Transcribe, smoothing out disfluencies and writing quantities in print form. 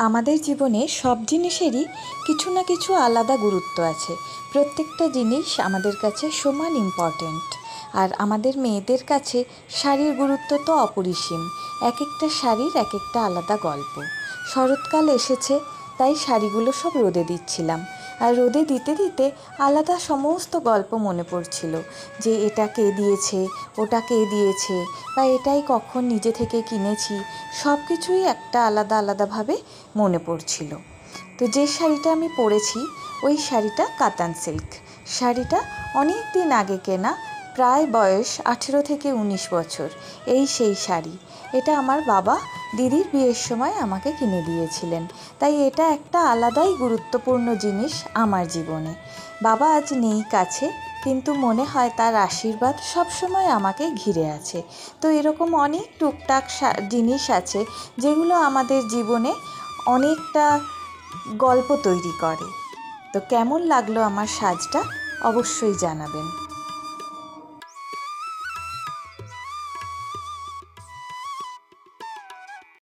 আমাদের জীবনে সব জিনিসেরই কিছু না কিছু আলাদা গুরুত্ব আছে। প্রত্যেকটা জিনিস আমাদের কাছে সমান ইম্পর্ট্যান্ট। আর আমাদের মেয়েদের কাছে শাড়ির গুরুত্ব তো অপরিসীম। এক একটা শাড়ির এক একটা আলাদা গল্প। শরৎকাল এসেছে, তাই শাড়িগুলো সব রোদে দিচ্ছিলাম। আর রোদে দিতে দিতে আলাদা সমস্ত গল্প মনে পড়ছিল, যে এটা কে দিয়েছে, ওটা কে দিয়েছে, বা এটাই কখন নিজে থেকে কিনেছি। সব কিছুই একটা আলাদা আলাদাভাবে মনে পড়ছিল। তো যে শাড়িটা আমি পরেছি, ওই শাড়িটা কাতান সিল্ক। শাড়িটা অনেক দিন আগে কেনা, প্রায় বয়স 18 থেকে 19 বছর। এই সেই শাড়ি। এটা আমার বাবা দিদির বিয়ের সময় আমাকে কিনে দিয়েছিলেন। তাই এটা একটা আলাদাই গুরুত্বপূর্ণ জিনিস আমার জীবনে। বাবা আজ নেই কাছে, কিন্তু মনে হয় তার আশীর্বাদ সবসময় আমাকে ঘিরে আছে। তো এরকম অনেক টুকটাক জিনিস আছে, যেগুলো আমাদের জীবনে অনেকটা গল্প তৈরি করে। তো কেমন লাগলো আমার সাজটা অবশ্যই জানাবেন।